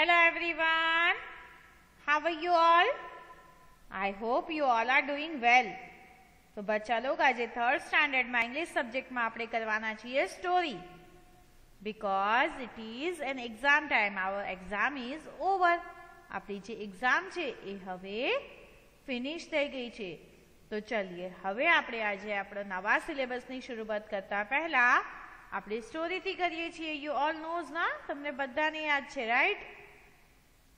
Hello everyone. How are you all? I hope you all are doing well. तो बच्चा लोग आज third standard में इंग्लिश सब्जेक्ट में આપણે કરવાના છીએ story because it is an exam time. Our exam is over. આપણી જે એક્ઝામ છે એ હવે ફિનિશ થઈ ગઈ છે. તો ચલિए હવે આપણે આજે આપણો નવા સિલેબસની શરૂઆત કરતા પહેલા આપણે સ્ટોરીથી કરીએ છીએ. યુ ઓલ નોઝ ના, તમને બધાને યાદ છે, રાઈટ?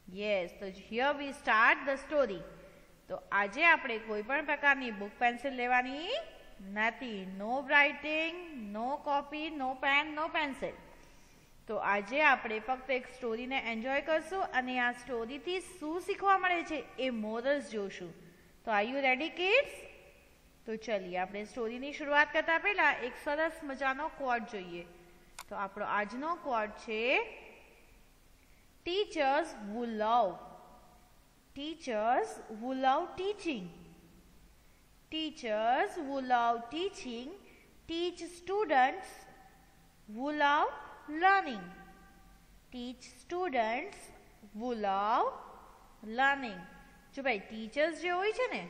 યસ. તો here we start the story. તો આજે આપણે કોઈ પણ પ્રકારની બુક પેન્સિલ લેવાની નથી. નો રાઇટિંગ, નો કોપી, નો પેન, નો પેન્સિલ. તો આજે આપણે ફક્ત એક સ્ટોરીને એન્જોય કરશું અને આ સ્ટોરીથી શું શીખવા મળે છે એ મોરલ્સ જોશું. તો આર યુ રેડી કિડ્સ? તો ચલીએ આપણે સ્ટોરીની શરૂઆત કરતા પહેલા એક સરસ મજાનો કોટ જોઈએ. તો આપણો આજનો કોટ છે teachers who love. Teachers who love teaching. Teachers who love teaching teach students who love learning. Teach students who love learning. જો ભાઈ ટીચર્સ જે હોય છે ને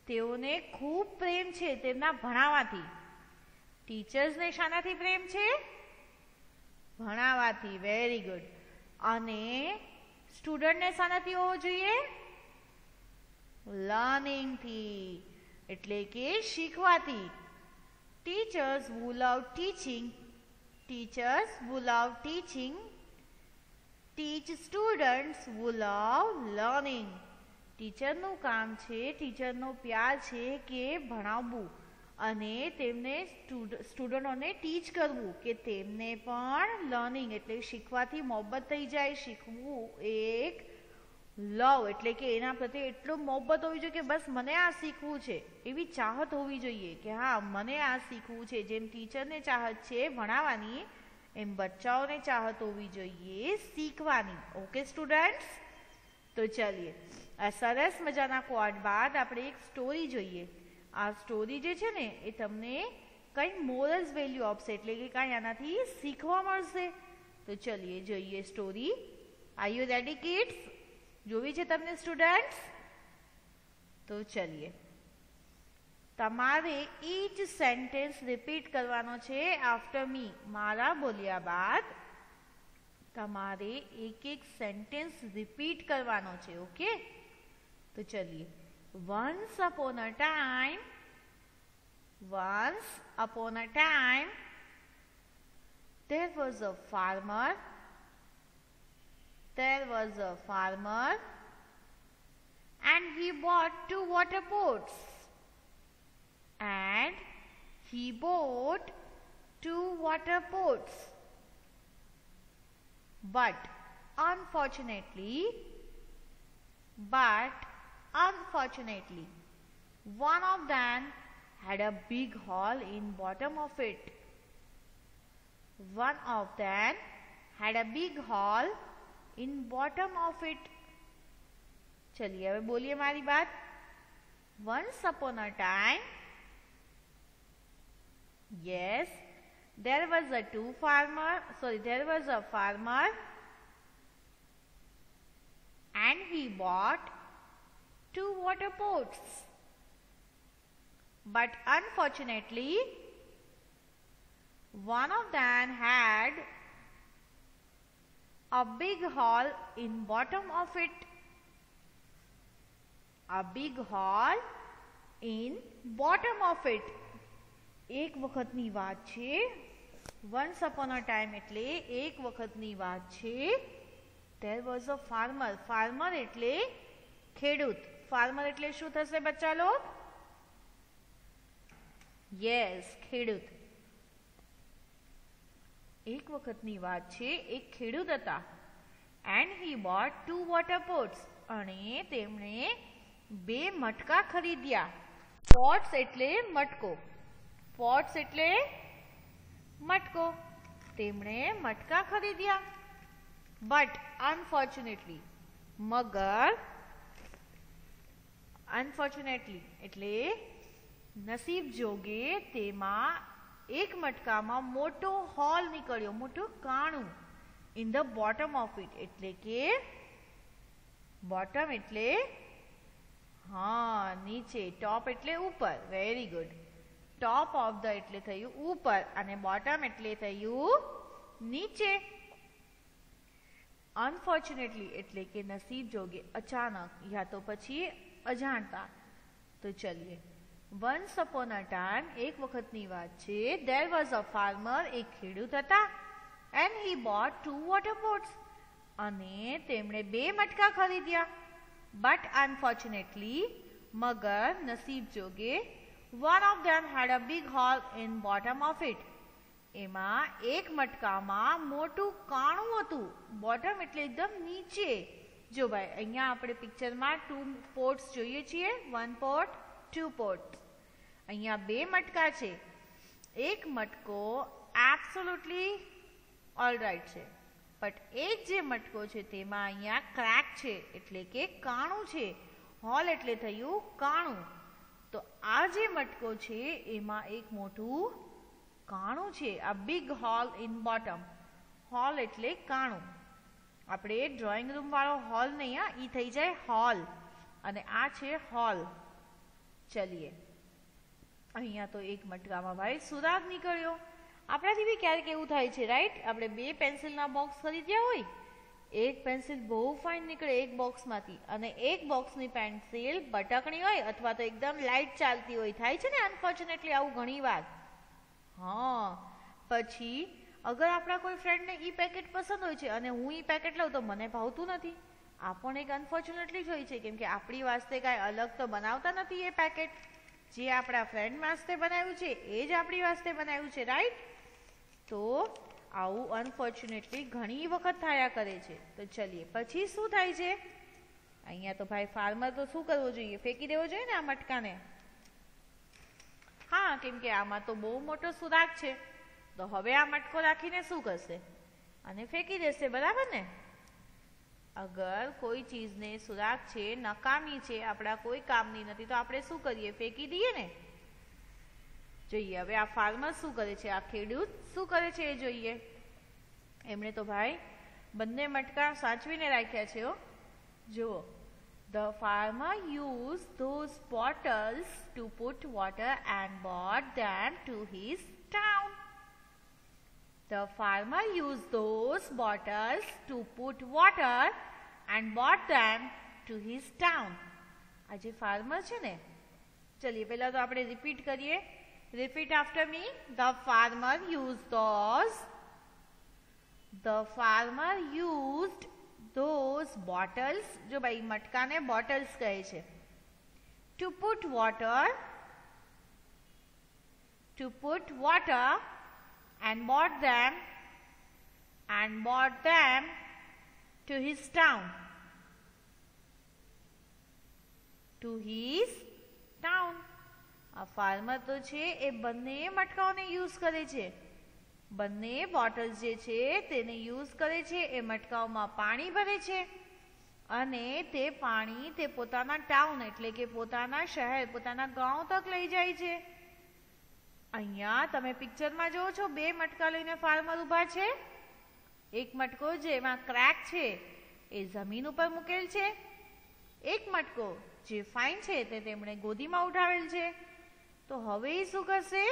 તેઓને ખૂબ પ્રેમ છે તેમના ભણાવવાથી. ટીચર્સને શાનાથી પ્રેમ છે? ભણાવવાથી. Very good. અને સ્ટુડન્ટને શાનાથી હોવો જોઈએ? લર્નિંગથી, એટલે કે શીખવાથી. Teachers who love teaching, teachers who love teaching teach students who love learning. ટીચરનું કામ છે, ટીચરનો પ્યાર છે કે ભણાવવું અને તેમને સ્ટુડન્ટોને ટીચ કરવું કે તેમને પણ લર્નિંગ એટલે શીખવાથી મોહબ્બત થઈ જાય. શીખવું એક લવ એટલે કે એના પ્રત્યે એટલો મોહબ્બત હોવી જોઈએ કે બસ મને આ શીખવું છે, એવી ચાહત હોવી જોઈએ કે હા મને આ શીખવું છે. જેમ ટીચરને ચાહત છે ભણાવવાની એમ બચ્ચાઓને ચાહત હોવી જોઈએ શીખવાની. Okay students? તો ચલીએ આ સરસ મજાના કોડ બાદ આપણે એક સ્ટોરી જોઈએ. આ સ્ટોરી જે છે ને એ તમને કંઈ મોરલ્સ વેલ્યુ આપશે, એટલે કે કાંઈ આનાથી શીખવા મળશે. તો ચલીએ જોઈએ story. Are you ready kids? જોવી છે તમને સ્ટુડન્ટ્સ? તો ચલીએ. તમારે ઈચ સેન્ટેન્સ રિપીટ કરવાનો છે આફ્ટર મી. મારા બોલ્યા બાદ તમારે એક એક સેન્ટેન્સ રિપીટ કરવાનો છે. ઓકે? તો ચલીએ. Once upon a time, there was a farmer. And he bought two water pots. But unfortunately, one of them had a big hole in bottom of it. चलिए अब बोलिए हमारी बात. Once upon a time, yes, there was a farmer and he bought two water pots. But unfortunately, one of them had a big hole in bottom of it. એક વખતની વાત છે. Once upon a time એટલે એક વખતની વાત છે. There was a farmer એટલે ખેડૂત. ફાર્મર એટલે શું થશે બચ્ચા લોગ? યસ, ખેડૂત. એક વખતની વાત છે, એક ખેડૂત હતા. And he bought two water pots અને તેમણે બે મટકા ખરીદ્યા. પોટ્સ એટલે મટકો. તેમણે મટકા ખરીદ્યા. બટ અનફોર્ચ્યુનેટલી, મગર અનફોર્ચ્યુનેટલી એટલે નસીબ જોગે તેમાં એક મટકામાં મોટો હોલ નીકળ્યો, મોટું કાણું. In the bottom of it, એટલે કે બોટમ એટલે હા નીચે, ટોપ એટલે ઉપર. Very good. Top of the એટલે થયું ઉપર અને બોટમ એટલે થયું નીચે. અનફોર્ચ્યુનેટલી એટલે કે નસીબ જોગે, અચાનક યા તો પછી અજાણતા. તો ચલીએ. વન્સ અપોન અ ટાઈમ, એક વખતની વાત છે. ધેર વોઝ અ ફાર્મર, એક ખેડૂત હતા. And he boat 2 water pots, અને તેમણે 2 મટકા ખરીદ્યા. બટ અનફોર્ચ્યુનેટલી, મગર નસીબ જોગે, one of them had a big hole in bottom of it. એમાં એક મટકામાં મોટું કાણું હતું. બોટમ એટલે એકદમ નીચે. જો ભાઈ અહીંયા આપણે પિક્ચરમાં 2 પોટ્સ જોઈએ છીએ. 1 પોટ, 2 પોટ. અહીંયા 2 મટકા છે. એક મટકો એબ્સોલ્યુટલી ઓલરાઈટ છે, બટ એક જે મટકો છે તેમાં અહીંયા ક્રેક છે, એટલે કે કાણું છે. હોલ એટલે થયું કાણું. તો આ જે મટકો છે એમાં એક મોટું કાણું છે. આ big hole in bottom. Hole એટલે કાણું. આપણે ડ્રોઈંગ રૂમ વાળો હોલ નહીં, હા, ઈ થઈ જાય હોલ, અને આ છે હોલ. ચલીએ. અહીંયા તો એક મટકામાં ભાઈ સુરાગ નીકળ્યો. આપણાથી બી ક્યારેક એવું થાય છે, રાઈટ? આપણે 2 પેન્સિલના બોક્સ ખરીદ્યા હોય, એક પેન્સિલ બહુ ફાઇન નીકળે એક બોક્સમાંથી, અને એક બોક્સની પેન્સિલ બટકણી હોય અથવા તો એકદમ લાઇટ ચાલતી હોય. થાય છે ને અનફોર્ચ્યુનેટલી આવું ઘણી વાર. હા, પછી અગર આપણા કોઈ ફ્રેન્ડને ઈ પેકેટ પસંદ હોય છે અને હું ઈ પેકેટ લઉં તો મને ભાવતું નથી. આ પણ એક અનફોર્ચ્યુનેટલી જ હોય છે, કેમ કે આપણી વાસ્તે કાંઈ અલગ તો બનાવતા નથી એ પેકેટ. જે આપણા ફ્રેન્ડ વાસ્તે બનાવ્યું છે એ જ આપણી વાસ્તે બનાવ્યું છે, રાઈટ? તો આવું અનફોર્ચ્યુનેટલી ઘણી વખત થયા કરે છે. તો ચલીએ, પછી શું થાય છે? અહીંયા તો ભાઈ ફાર્મર તો શું કરવું જોઈએ? ફેંકી દેવો જોઈએ ને આ મટકાને. હા, કેમ કે આમાં તો બહુ મોટો સુરાગ છે. તો હવે આ મટકો રાખીને શું કરશે? અને ફેંકી દેશે, બરાબર ને? અગર કોઈ ચીજને સુરાગ છે, નકામી છે, આપણા કોઈ કામની નથી, તો આપણે શું કરીએ? ફેંકી દઈએ ને. જોઈએ હવે આ ફાર્મર શું કરે છે, આ ખેડૂત શું કરે છે એ જોઈએ. એમણે તો ભાઈ બંને મટકા સાચવીને રાખ્યા છે. જુઓ. The farmer used those bottles to put water and brought them to his town. The farmer used those bottles to put water and brought them to his town. આ જે ફાર્મર છે ને, ચલીએ પહેલા તો આપણે રિપીટ કરીએ. Repeat after me. The farmer used those. The farmer used those bottles. જો ભાઈ મટકાને બોટલ્સ કહે છે. To put water. To put water and brought them to his town. To his town. આ ફાર્મર તો છે એ બંને મટકાઓને યુઝ કરે છે. બંને બોટલ્સ જે છે તેને યુઝ કરે છે. એ મટકાઓમાં પાણી ભરે છે અને તે પાણી તે પોતાના ટાઉન એટલે કે પોતાના શહેર, પોતાના ગામ તક લઈ જાય છે. અહીંયા તમે પિક્ચરમાં જોવો છો 2 મટકા લઈને ફાર્મર ઊભા છે. એક મટકો જેમાં ક્રેક છે એ જમીન ઉપર મૂકેલ છે. એક મટકો જે ફાઇન છે તે તેમણે ગોદીમાં ઉઠાવેલ છે. તો હવે એ શું કરશે?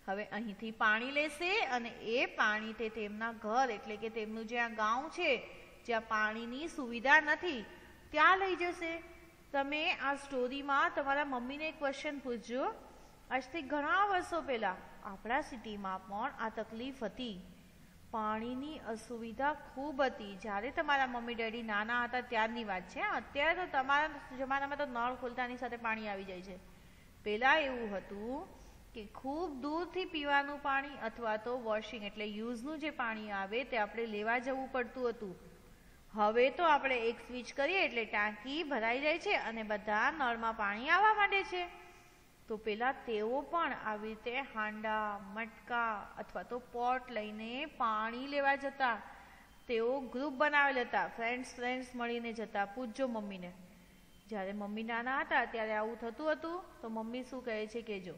હવે અહીંથી પાણી લેશે અને એ પાણી તે તેમના ઘર એટલે કે તેમનું જે આ ગામ છે જ્યાં પાણીની સુવિધા નથી ત્યાં લઈ જશે. તમે આ સ્ટોરીમાં તમારા મમ્મીને એક ક્વેશ્ચન પૂછજો. આજથી ઘણા વર્ષો પહેલા આપણા સિટીમાં પણ આ તકલીફ હતી. પાણીની અસુવિધા ખૂબ હતી. જ્યારે તમારા મમ્મી ડેડી નાના હતા ત્યારની વાત છે. અત્યારે તો તમારા જમાનામાં તો નળ ખોલતાની સાથે પાણી આવી જાય છે. પહેલાં એવું હતું કે ખૂબ દૂરથી પીવાનું પાણી અથવા તો વોશિંગ એટલે યુઝનું જે પાણી આવે તે આપણે લેવા જવું પડતું હતું. હવે તો આપણે એક સ્વિચ કરીએ એટલે ટાંકી ભરાઈ જાય છે અને બધા નળમાં પાણી આવવા માંડે છે. તો પહેલાં તેઓ પણ આવી રીતે હાંડા, મટકા અથવા તો પોટ લઈને પાણી લેવા જતા. તેઓ ગ્રુપ બનાવેલ હતા. ફ્રેન્ડ્સ મળીને જતા. પૂછજો મમ્મીને. જ્યારે મમ્મી નાના હતા ત્યારે આવું થતું હતું તો મમ્મી શું કહે છે કહેજો.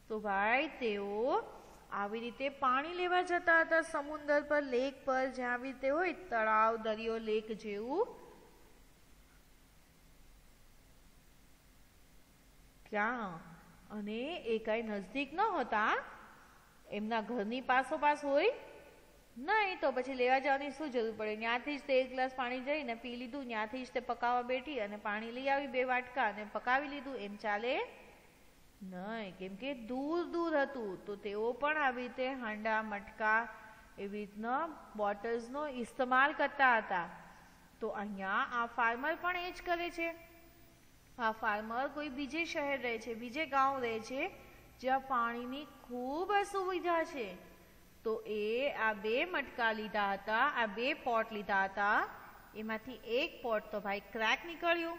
તો ભાઈ તેઓ આવી રીતે પાણી લેવા જતા હતા સમુદ્ર પર, લેક પર, જ્યાં આવી રીતે હોય તળાવ, દરિયો, લેક જેવું, ત્યાં. અને એ કાંઈ નજદીક ન હતા, એમના ઘરની પાસોપાસ હોય નહીં, તો પછી લેવા જવાની શું જરૂર પડે? ત્યાંથી જ તે એક ગ્લાસ પાણી જઈને પી લીધું, ત્યાંથી જ તે પકાવવા બેઠી અને પાણી લઈ આવી 2 વાટકા અને પકાવી લીધું, એમ ચાલે નહીં, કેમ કે દૂર દૂર હતું. તો તેઓ પણ આવી રીતે હાંડા, મટકા, એવી રીતના બોટલ્સનો ઇસ્તેમાલ કરતા હતા. તો અહીંયા આ ફાર્મર પણ એ જ કરે છે. આ ફાર્મર કોઈ બીજે શહેર રહે છે, બીજે ગામ રહે છે, જ્યાં પાણીની ખૂબ અસુવિધા છે. તો એ આ 2 મટકા લીધા હતા, આ 2 પોટ લીધા હતા. એમાંથી એક પોટ તો ભાઈ ક્રેક નીકળ્યું,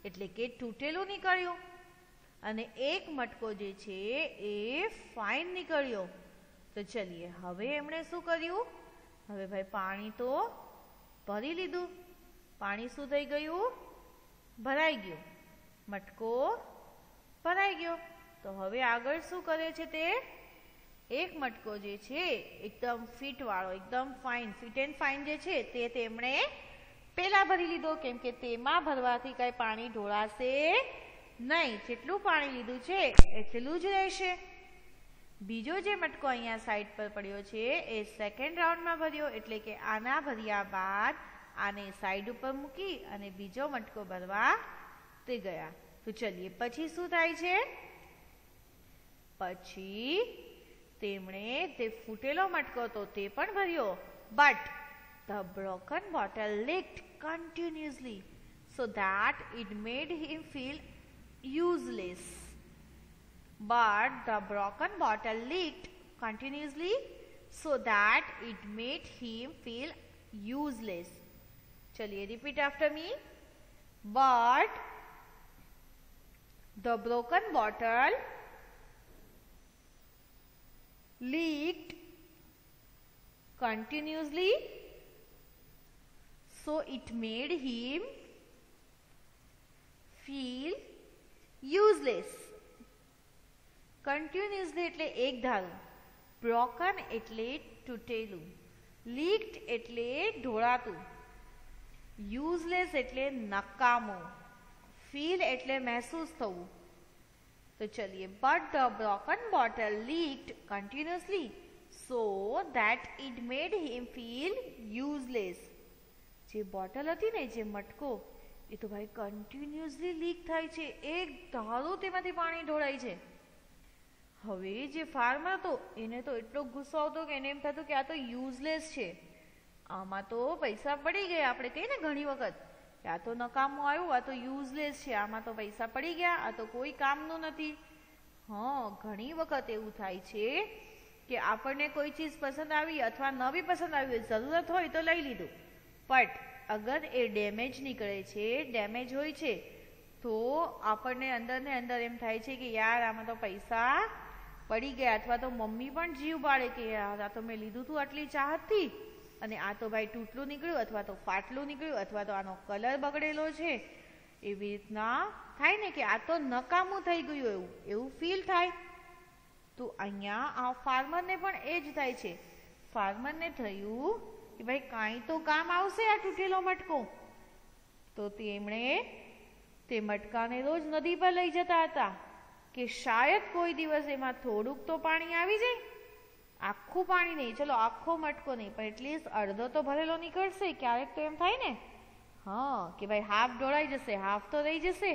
એટલે કે તૂટેલું નીકળ્યું, અને એક મટકો જે છે એ ફાઇન નીકળ્યો. તો ચલીએ, હવે એમણે શું કર્યું? હવે ભાઈ પાણી તો ભરી લીધું, પાણી શું થઈ ગયું? ભરાઈ ગયું, મટકો ભરાઈ ગયો. તો હવે આગળ શું કરે છે? તે એક મટકો જે છે એકદમ ફિટ વાળો, એકદમ ફાઇન, ફિટ એન્ડ ફાઇન જે છે તે તેમણે પેલા ભરી લીધો, કેમ કે તેમાં ભરવાથી કઈ પાણી ઢોળાશે નહીં. જેટલું પાણી લીધું છે એટલું જ રહેશે. બીજો જે મટકો અહીંયા સાઈડ પર પડ્યો છે એ સેકન્ડ રાઉન્ડમાં ભર્યો, એટલે કે આના ભર્યા બાદ આને સાઈડ ઉપર મૂકી અને બીજો મટકો ભરવા તે ગયા. તો ચલીએ, પછી શું થાય છે? પછી તેમણે તે ફૂટેલો મટકો તો તે પણ ભર્યો, but the broken bottle leaked continuously so that it made him feel useless. But the broken bottle leaked continuously so that it made him feel useless. चलिए, repeat after me. But the broken bottle leaked continuously so it made him feel useless. Continuously એટલે એક ધારું, broken એટલે તૂટેલું, leaked એટલે ઢોળાતું, useless એટલે નકામું, feel એટલે મહેસૂસ થવું. તો ચલીએ, but the broken bottle leaked continuously so that it made him feel useless. જે બોટલ હતી ને, જે મટકો, એ તો ભાઈ કન્ટિન્યુઅસલી લીક થાય છે, એક ધારું તેમાંથી પાણી ઢોળાય છે. હવે જે ફાર્મર હતો એને તો એટલો ગુસ્સો આવતો કે એને એમ થતું કે આ તો યુઝલેસ છે, આમાં તો પૈસા પડી ગયા. આપણે કહીએ ને ઘણી વખત કે આ તો નકામું આવ્યું, આ તો યુઝલેસ છે, આમાં તો પૈસા પડી ગયા, આ તો કોઈ કામનું નથી. હા, ઘણી વખત એવું થાય છે કે આપણને કોઈ ચીજ પસંદ આવી અથવા ન બી પસંદ આવી, જરૂરત હોય તો લઈ લીધું, બટ અગર એ ડેમેજ નીકળે છે, ડેમેજ હોય છે, તો આપણને અંદર ને અંદર એમ થાય છે કે યાર આમાં તો પૈસા પડી ગયા, અથવા તો મમ્મી પણ જીવ બાળે કે યાર આ તો મેં લીધું હતું આટલી ચાહતથી અને આ તો ભાઈ તૂટલું નીકળ્યું, અથવા તો ફાટલું નીકળ્યું, અથવા તો આનો કલર બગડેલો છે. એવી રીતના થાય ને કે આ તો નકામું થઈ ગયું, એવું ફીલ થાય. તો અહીંયા આ ફાર્મરને પણ એ જ થાય છે. ફાર્મરને થયું કે ભાઈ કાંઈ તો કામ આવશે આ તૂટેલો મટકો. તો તેમણે તે મટકાને રોજ નદી પર લઈ જતા હતા કે શાયદ કોઈ દિવસ એમાં થોડુંક તો પાણી આવી જાય. આખું પાણી નહીં, ચલો આખો મટકો નહીં, પણ એટલીસ્ટ અડધો તો ભરેલો નીકળશે. ક્યારેક તો એમ થાય ને, હા, કે ભાઈ હાફ ઢોળાઈ જશે, હાફ તો રહી જશે.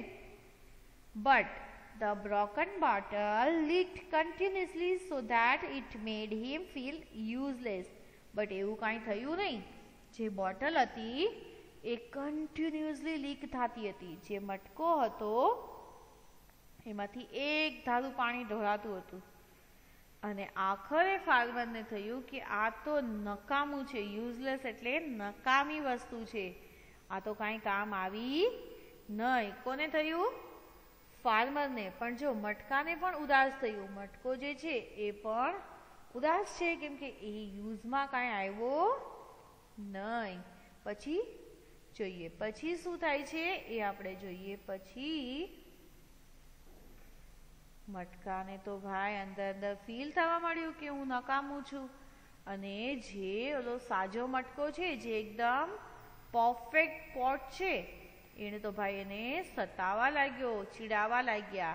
But the broken bottle leaked continuously so that it made him feel useless. But એવું કાંઈ થયું નહીં. જે બોટલ હતી એ કન્ટિન્યુઅસલી લીક થતી હતી. જે મટકો હતો એમાંથી એક ધારું પાણી ઢોળાતું હતું. અને આખરે ફાર્મરને થયું કે આ તો નકામું છે, યુઝલેસ એટલે નકામી વસ્તુ છે, આ તો કાંઈ કામ આવી નહીં. કોને થયું? ફાર્મરને. પણ જો મટકાને પણ ઉદાસ થયું. મટકો જે છે એ પણ ઉદાસ છે, કેમ કે એ યુઝમાં કાંઈ આવ્યો નહીં. પછી જોઈએ પછી શું થાય છે એ આપણે જોઈએ. પછી મટકાને તો ભાઈ અંદર અંદર ફીલ થવા મળ્યું કે હું નકામું છું, અને જે ઓલો સાજો મટકો છે જે એકદમ પરફેક્ટ પોટ છે એને તો ભાઈ એને સતાવા લાગ્યો, ચીડાવા લાગ્યા.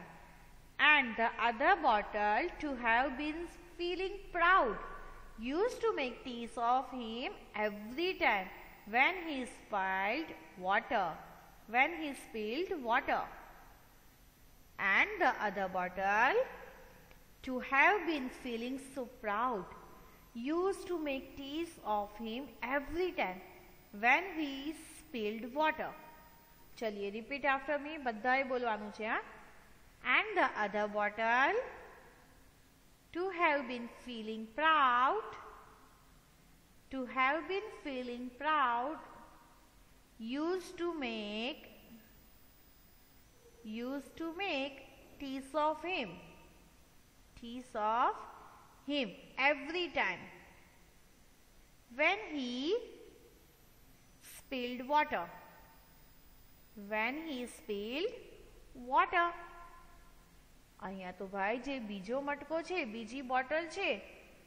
And the other bottle, to have been feeling proud, used to make tease of him every time when he spilled water. And the other bottle, to have been feeling so proud, used to make tease of him every time when he spilled water. चलिए repeat after me, બધાએ બોલવાનું છે હા. And the other bottle, to have been feeling proud, used to make tease of him every time when he spilled water. અહીંયા તો ભાઈ જે બીજો મટકો છે, બીજી બોટલ છે,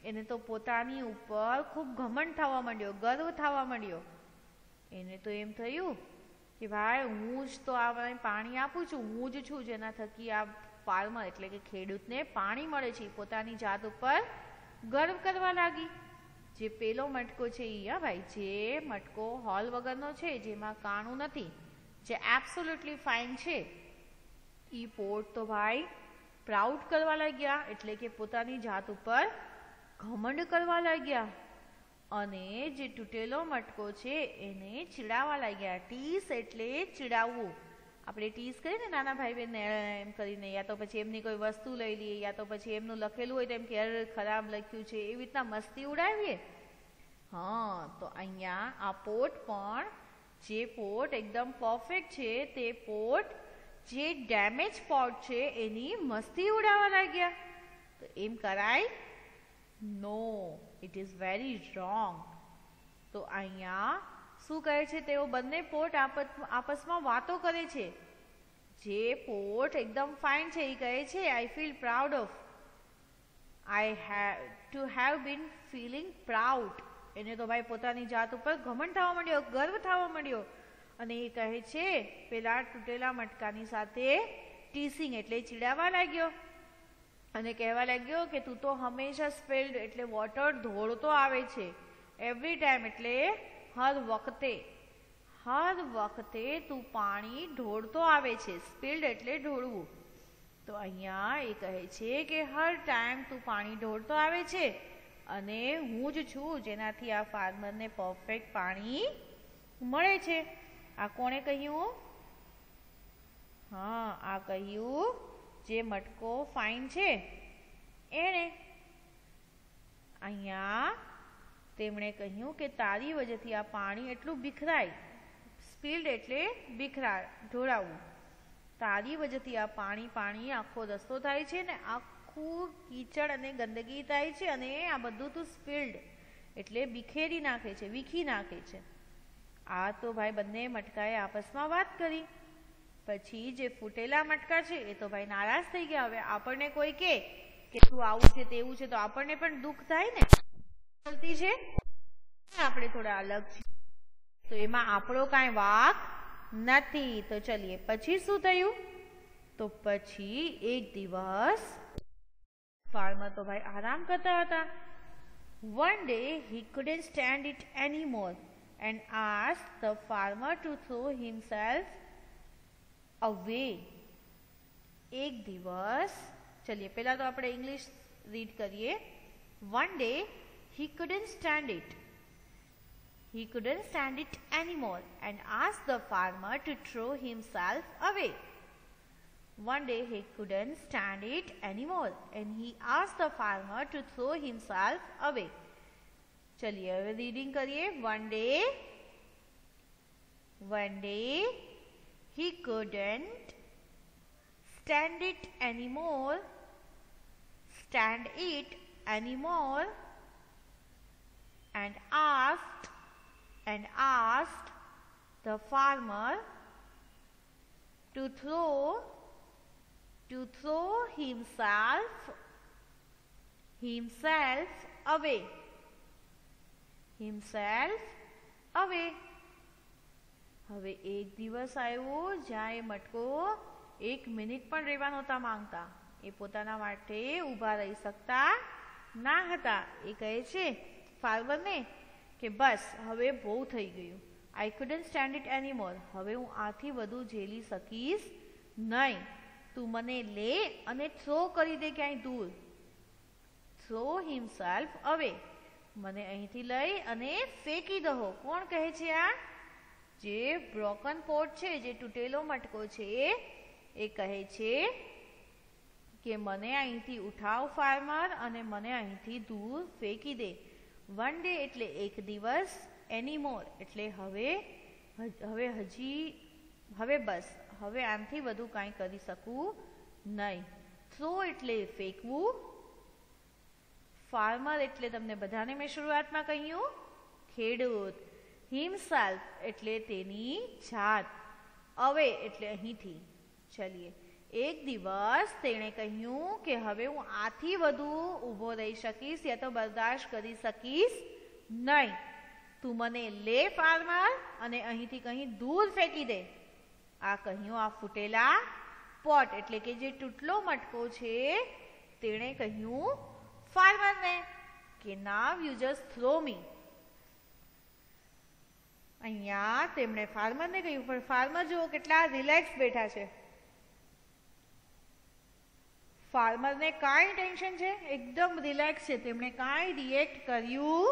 એને તો પોતાની ઉપર ખૂબ ઘમંડ થવા માંડ્યો, ગર્વ થવા માંડ્યો. એને તો એમ થયું કે ભાઈ હું જ તો આ પાણી આપું છું, હું જ છું જેના થકી આ ફાર્મર એટલે કે ખેડૂતને પાણી મળે છે. પોતાની જાત ઉપર ગર્વ કરવા લાગી. જે પેલો મટકો છે એ હા ભાઈ, જે મટકો હોલ વગરનો છે, જેમાં કાણું નથી, જે એબ્સોલ્યુટલી ફાઇન છે, એ પોટ તો ભાઈ પ્રાઉડ કરવા લાગ્યા, એટલે કે પોતાની જાત ઉપર ઘમંડ કરવા લાગ્યા. અને જે તૂટેલો મટકો છે એને ચીડાવા લાગ્યા. ટીસ એટલે ચીડાવવું. આપણે ટીસ કરીએ ને નાના ભાઈ બહેન એમ કરીને, યા તો પછી એમની કોઈ વસ્તુ લઈ લઈએ, યા તો પછી એમનું લખેલું હોય તો એમ કે ખરાબ લખ્યું છે, એવી રીતના મસ્તી ઉડાવીએ. હા, તો અહીંયા આ પોટ પણ, જે પોટ એકદમ પરફેક્ટ છે તે પોટ જે ડેમેજ પોટ છે એની મસ્તી ઉડાવવા લાગ્યા. તો એમ કરાય? નો, ઇટ ઇઝ વેરી રોંગ. તો અહીંયા શું કહે છે, તેઓ બંને પોટ આપસમાં વાતો કરે છે. જે પોટ એકદમ ફાઇન છે એ કહે છે I feel proud of, to have been feeling proud. એને તો ભાઈ પોતાની જાત ઉપર ઘમંડ થવા માંડ્યો, ગર્વ થવા માંડ્યો. અને એ કહે છે પેલા તૂટેલા મટકાની સાથે ટીસિંગ એટલે ચીડાવા લાગ્યો, અને કહેવા લાગ્યો કે તું તો હંમેશા સ્પીલ્ડ એટલે વોટર ઢોળતો આવે છે. એવરી ટાઈમ એટલે હર વખતે તું પાણી ઢોળતો આવે છે. સ્પીલ્ડ એટલે ઢોળવું. તો અહીંયા એ કહે છે કે હર ટાઈમ તું પાણી ઢોળતો આવે છે, અને હું જ છું જેનાથી આ ફાર્મરને પરફેક્ટ પાણી મળે છે. આ કોણે કહ્યું? હા, આ કહ્યું જે મટકો ફાઇન છે એણે. અહીંયા તેમણે કહ્યું કે તારી વજહથી આ પાણી એટલું બીખરાય. સ્પીલ્ડ એટલે ઢોળાવવું. તારી વજહથી આ પાણી આખો રસ્તો થાય છે ને આખું કીચડ અને ગંદકી થાય છે, અને આ બધું તું સ્પીલ્ડ એટલે વીખી નાખે છે. આ તો ભાઈ બંને મટકાએ આપસમાં વાત કરી. પછી જે ફૂટેલા મટકા છે એ તો ભાઈ નારાજ થઈ ગયા. હવે આપણને કોઈ કે તું આવું છે તેવું છે તો આપણને પણ દુઃખ થાય ને. ગલતી છે, આપણે થોડા અલગ છીએ, તો એમાં આપણો કાંઈ વાંક નથી. તો ચલીએ પછી શું થયું? તો પછી એક દિવસ ફાર્મર તો ભાઈ આરામ કરતા હતા. One day he couldn't stand it anymore and asked the farmer to throw himself away. એક દિવસ, ચલિए પહેલા તો આપણે ઇંગ્લિશ રીડ કરીએ. One day he couldn't stand it anymore and asked the farmer to throw himself away. One day he couldn't stand it anymore and he asked the farmer to throw himself away. चलिए હવે reading કરીએ. One day he couldn't stand it anymore and asked the farmer to throw to throw himself away. હવે એક દિવસ આવ્યો જ્યાં એ મટકો 1 minute પણ રહેવા નહોતા માંગતા. એ પોતાના માટે ઊભા રહી શકતા ના હતા. એ કહે છે ફાર્મરને કે બસ હવે બહુ થઈ ગયું. આઈ કુડન્ટ સ્ટેન્ડ ઇટ એનીમોર. હવે હું આથી વધુ ઝેલી શકીશ નહીં. તું મને લે અને થ્રો કરી દે ક્યાંય દૂર. થ્રો હિમસેલ્ફ અવે. મને અહીંથી લઈ અને ફેંકી દો. કોણ કહે છે આ? જે બ્રોકન પોટ છે, જે તૂટેલો મટકો છે, એ કહે છે કે મને અહીંથી ઉઠાવ ફાર્મર અને મને અહીંથી દૂર ફેંકી દે. વન ડે એટલે એક દિવસ, એનીમોર એટલે હવે બસ હવે આનાથી વધુ કાંઈ કરી શકું નહીં. થ્રો એટલે ફેંકવું. ફાર્મર એટલે તમને બધાને મેં શરૂઆતમાં કહ્યું ખેડૂત. હિમસેલ્ફ એટલે તેની જાત. અવે એટલે અહીંથી. ચલીએ. એક દિવસ તેણે કહ્યું કે હવે હું આથી વધુ ઊભો રહી શકીશ યા તો બરદાશ્ત કરી શકીશ નહીં. તું મને લે ફાર્મર અને અહીંથી કંઈ દૂર ફેંકી દે. આ કહ્યું આ ફૂટેલા પોટ એટલે કે જે તૂટલો મટકો છે તેણે કહ્યું ફાર્મરને કે નાવ યુ જસ્ટ થ્રો મી. અહીંયા તેમણે ફાર્મરને કહ્યું પણ ફાર્મર જુઓ કેટલા રિલેક્સ બેઠા છે. ફાર્મરને કાંઈ ટેન્શન છે, એકદમ રિલેક્સ છે. તેમણે કાંઈ રિએક્ટ કર્યું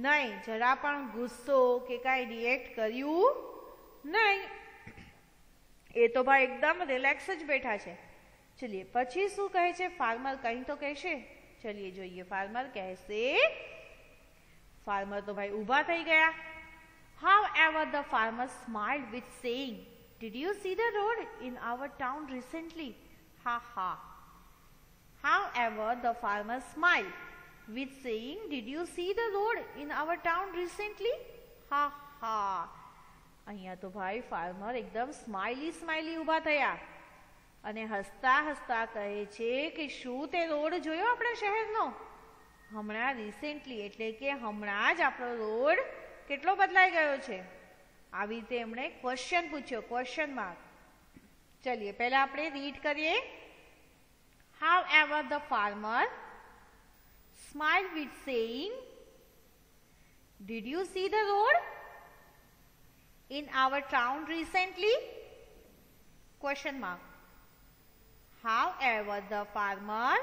નહીં. જરા પણ ગુસ્સો કે કાંઈ રિએક્ટ કર્યું નહીં. એ તો ભાઈ એકદમ રિલેક્સ જ બેઠા છે. ચલીએ પછી શું કહે છે ફાર્મર? કંઈ તો કહેશે. ચલીએ જોઈએ. ફાર્મર કહેશે, ફાર્મર તો ભાઈ ઊભા થઈ ગયા. However, the farmer smiled with saying, "Did you see the road in our town recently?" Ha ha. However, the farmer smiled with saying, "Did you see the road in our town recently?" Ha ha. અહીંયા તો ભાઈ farmer એકદમ smiley ઊભા થયા અને હસતા હસતા કહે છે કે શું તે રોડ જોયો આપણા શહેરનો? હમણાં રિસેન્ટલી એટલે કે હમણાં જ આપણો રોડ કેટલો બદલાઈ ગયો છે. આવી રીતે એમણે ક્વેશ્ચન પૂછ્યો, ક્વેશ્ચન માર્ક. ચલીએ પહેલા આપણે રીડ કરીએ. However, the farmer smiled with saying, "Did you see the road in our town recently?" Question mark. However, the farmer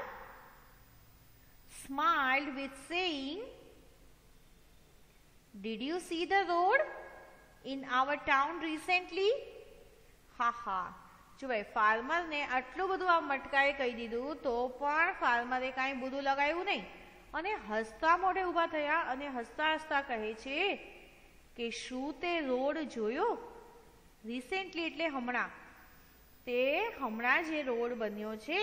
smiled with saying, "Did you see the road in our town recently?" Ha ha. જો ભાઈ ફાર્મરને આટલું બધું આ મટકાએ કહી દીધું તો પણ ફાર્મરે કાંઈ બુરું લગાવ્યું નહીં અને હસતા મોઢે ઊભા થયા અને હસતા હસતા કહે છે કે શું તે રોડ જોયો? રિસેન્ટલી એટલે હમણાં. તે હમણાં જે રોડ બન્યો છે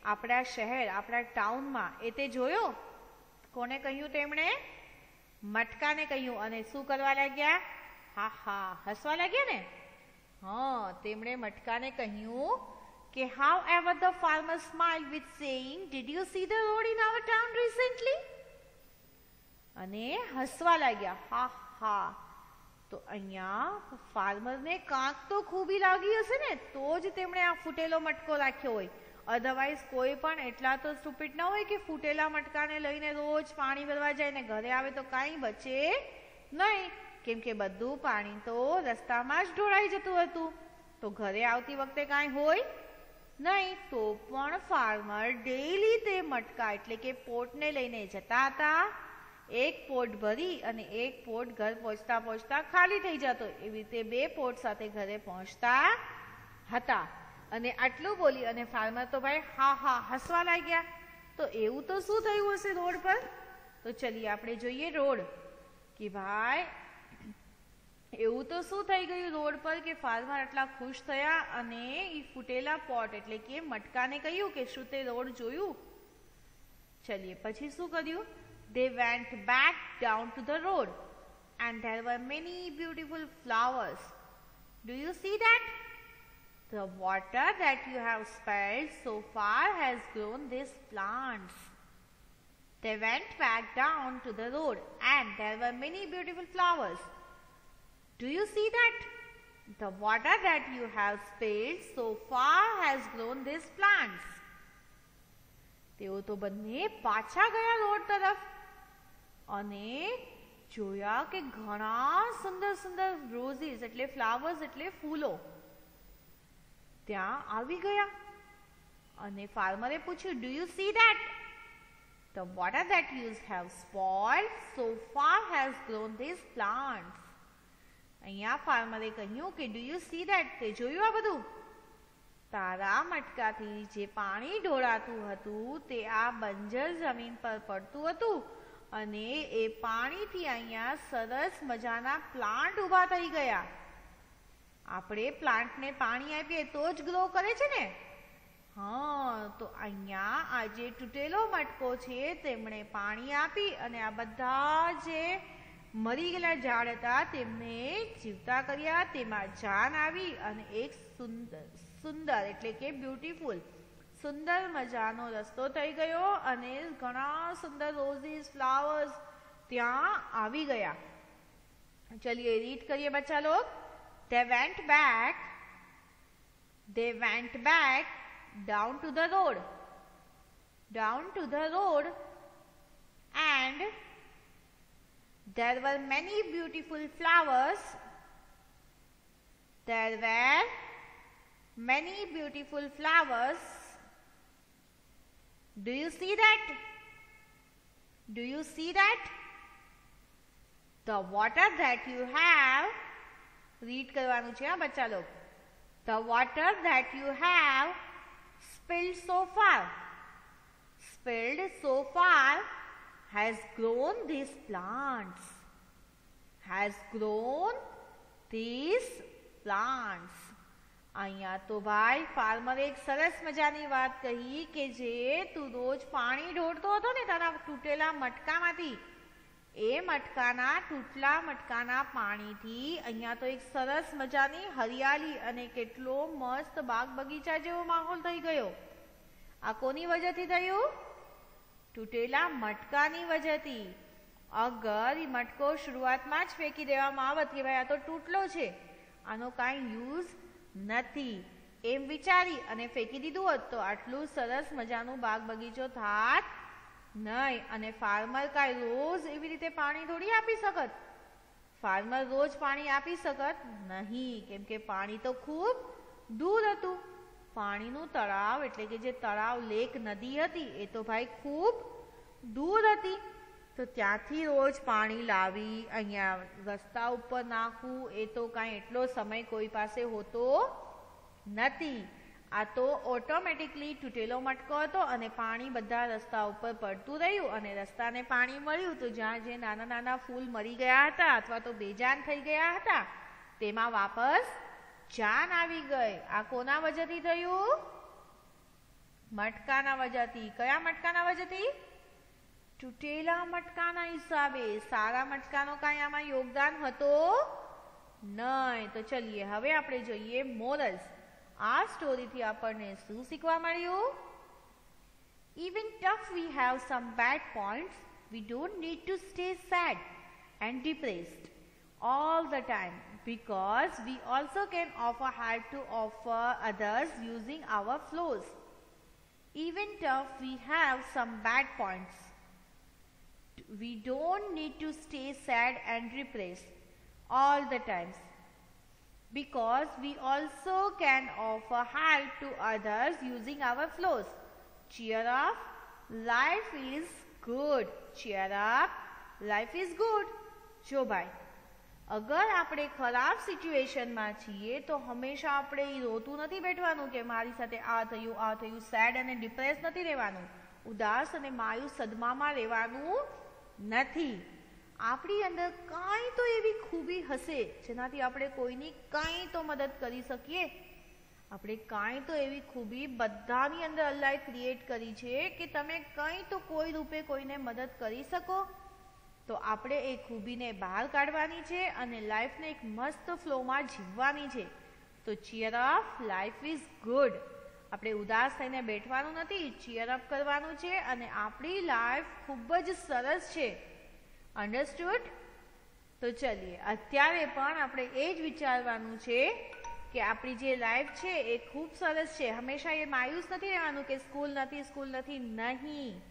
આપણા શહેર, આપણા ટાઉનમાં, એ તે જોયો? કોને કહ્યું તેમણે? મટકાને કહ્યું. અને શું કરવા લાગ્યા? હા હા, હસવા લાગ્યા ને. હા, તેમણે મટકાને કહ્યું કે however the farmer smiled with saying, "Did you see the road in our town recently?" અને હસવા લાગ્યા. હા હા. તો અહીંયા ફાર્મરને કાંક તો ખૂબી લાગી હશે ને, તો જ તેમણે આ ફૂટેલો મટકો રાખ્યો હોય. અધરવાઇઝ કોઈ પણ એટલા તો સ્ટુપિડ ન હોય કે ફૂટેલા મટકાને લઈને રોજ પાણી ભરવા જાય ને ઘરે આવે તો કાંઈ બચે નહીં, કેમ કે બધું પાણી તો રસ્તામાં જ ઢોળાઈ જતું હતું. તો ઘરે આવતી વખતે કાંઈ હોય નહીં. તો પણ ફાર્મર ડેઈલી તે મટકા એટલે કે પોટને લઈને જતા હતા. એક પોટ ભરી અને એક પોટ ઘર પહોંચતા પહોંચતા ખાલી થઈ જતો. એવી રીતે 2 પોટ સાથે ઘરે પહોંચતા હતા. અને આટલું બોલી અને ફાર્મર તો ભાઈ હા હા હસવા લાગ્યા. તો એવું તો શું થયું હશે રોડ પર? તો ચલીએ આપણે જોઈએ રોડ કે ભાઈ એવું તો શું થઈ ગયું રોડ પર કે ફાર્મર આટલા ખુશ થયા અને એ ફૂટેલા પોટ એટલે કે મટકાને કહ્યું કે શું તે રોડ જોયું? ચલીએ પછી શું કર્યું? They went back down to the road and there were many beautiful flowers. Do you see that? The water that you have spilled so far has grown these plants. They went back down to the road and there were many beautiful flowers. Do you see that? The water that you have spilled so far has grown these plants. તેઓ તો બંને પાછા ગયા road તરફ અને જોયા કે ઘણા સુંદર સુંદર રોઝીસ એટલે ફ્લાવર્સ એટલે ફૂલો ત્યાં આવી ગયા અને ફાર્મરે પૂછ્યું, "Do you see that? The water that you have spoiled so far has grown these plants." અહીંયા ફાર્મરે કહ્યું કે "Do you see that?" તે જોયું આ બધું? તારા મટકાથી જે પાણી ઢોળાતું હતું તે આ બંજર જમીન પર પડતું હતું અને એ પાણીથી અહીંયા સરસ મજાના પ્લાન્ટ ઊભા થઈ ગયા. આપણે પ્લાન્ટને પાણી આપીએ તો જ ગ્રો કરે છે ને? તો અહીંયા આ જે તૂટેલો મટકો છે તેમણે પાણી આપી અને આ બધા જે મરી ગયેલા ઝાડ હતા તેમને જીવતા કર્યા, તેમાં જાન આવી અને એક સુંદર એટલે કે બ્યુટીફુલ સુંદર મજાનો રસ્તો થઈ ગયો અને ઘણા સુંદર રોઝીસ ફ્લાવર્સ ત્યાં આવી ગયા. ચલિए રીડ કરીએ બચ્ચા log. They went back down to the road and there were many beautiful flowers. Do you see that? The water that you have, read કરવાનું છે બચ્ચા log. The water that you have spilled so far has grown these plants. અહીંયા તો ભાઈ ફાર્મરે એક સરસ મજાની વાત કહી કે જે તું રોજ પાણી ઢોળતો હતો ને તારા તૂટેલા મટકામાંથી, એ તૂટલા મટકાના પાણીથી અહીંયા તો એક સરસ મજાની હરિયાળી અને કેટલો મસ્ત બાગ બગીચા જેવો માહોલ થઈ ગયો. આ કોની વજહથી થયું? તૂટેલા મટકાની વજહથી. અગર એ મટકો શરૂઆતમાં જ ફેંકી દેવામાં આવત કે ભાઈ આ તો તૂટલો છે, આનો કાંઈ યુઝ નથી એમ વિચારી અને ફેંકી દીધું હોત તો આટલું સરસ મજાનું બાગ બગીચો થાત નહીં અને ફાર્મર કાંઈ રોજ એવી રીતે પાણી થોડી આપી શકત. ફાર્મર રોજ પાણી આપી શકત નહીં, કેમ કે પાણી તો ખૂબ દૂર હતું. પાણીનું તળાવ એટલે કે જે તળાવ લેક નદી હતી એ તો ભાઈ ખૂબ દૂર હતી. તો ત્યાંથી રોજ પાણી લાવી અહીંયા રસ્તા ઉપર નાખવું એ તો કાંઈ એટલો સમય કોઈ પાસે હોતો નથી. આ તો ઓટોમેટિકલી તૂટેલો મટકો હતો અને પાણી બધા રસ્તા ઉપર પડતું રહ્યું અને રસ્તાને પાણી મળ્યું તો જ્યાં જે નાના નાના ફૂલ મરી ગયા હતા અથવા તો બેજાન થઈ ગયા હતા તેમાં વાપસ જાન આવી ગઈ. આ કોના વજહથી થયું? મટકાના વજહથી. કયા મટકાના વજહથી? તૂટેલા મટકાના હિસાબે. સારા મટકાનો કાંઈ આમાં યોગદાન હતો નહીં. તો ચલીએ હવે આપણે જોઈએ મોરલ્સ. આ સ્ટોરીથી આપણને શું શીખવા મળ્યું? Even tough we have some bad points, we don't need to stay sad and depressed all the time because we also can offer help to offer others using our flaws. Even tough we have some bad points, we don't need to stay sad and depressed all the times because we also can offer help to others using our flaws. Cheer up, life is good. Cheer up, life is good. જો ભાઈ અગર આપણે ખરાબ સિચ્યુએશનમાં છીએ તો હંમેશા આપણે રોતું નથી બેઠવાનું કે મારી સાથે આ થયું. સેડ અને ડિપ્રેસ નથી રહેવાનું, ઉદાસ અને માયુસ સદમામાં રહેવાનું નથી. આપણી અંદર કાંઈ તો એવી ખૂબી હશે જેનાથી આપણે કોઈની કાંઈ તો મદદ કરી શકીએ. આપણે કાંઈ તો એવી ખૂબી બધાની અંદર અલ્લાહે ક્રિએટ કરી છે કે તમે કંઈ તો કોઈ રૂપે કોઈને મદદ કરી શકો. તો આપણે એ ખૂબીને બહાર કાઢવાની છે અને લાઈફને એક મસ્ત ફ્લોમાં જીવવાની છે. તો cheer up, life is good. આપણે ઉદાસ થઈને બેઠવાનું નથી, ચીયર અપ કરવાનું છે અને આપણી લાઈફ ખૂબ જ સરસ છે. અન્ડરસ્ટુડ? તો ચલીએ, અત્યારે પણ આપણે એ જ વિચારવાનું છે કે આપણી જે લાઈફ છે એ ખૂબ સરસ છે. હંમેશા એ માયુસ નથી રહેવાનું કે સ્કૂલ નથી. નહીં,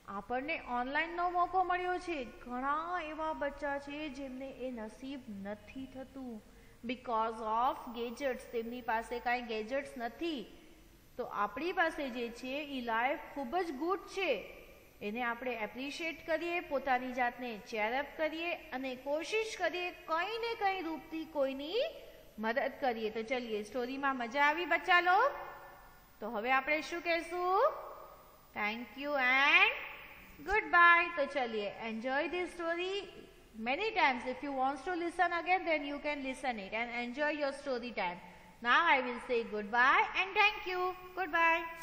આપણને ઓનલાઈનનો મોકો મળ્યો છે. ઘણા એવા બચ્ચા છે જેમને એ નસીબ નથી થતું બીકોઝ ઓફ ગેજેટ્સ. તેમની પાસે કાંઈ ગેજેટ્સ નથી. તો આપણી પાસે જે છે એ લાઈફ ખૂબ જ ગુડ છે. એને આપણે એપ્રિશિએટ કરીએ, પોતાની જાતને ચેરઅપ કરીએ અને કોશિશ કરીએ કંઈ ને કંઈ રૂપથી કોઈની મદદ કરીએ. તો ચલીએ, સ્ટોરીમાં મજા આવી બચ્ચા લોગ? તો હવે આપણે શું કહેશું? Thank you and goodbye. તો ચલીએ, enjoy this story many times. If you want to listen again, then you can listen it and enjoy your story time. Now I will say goodbye and thank you. Goodbye.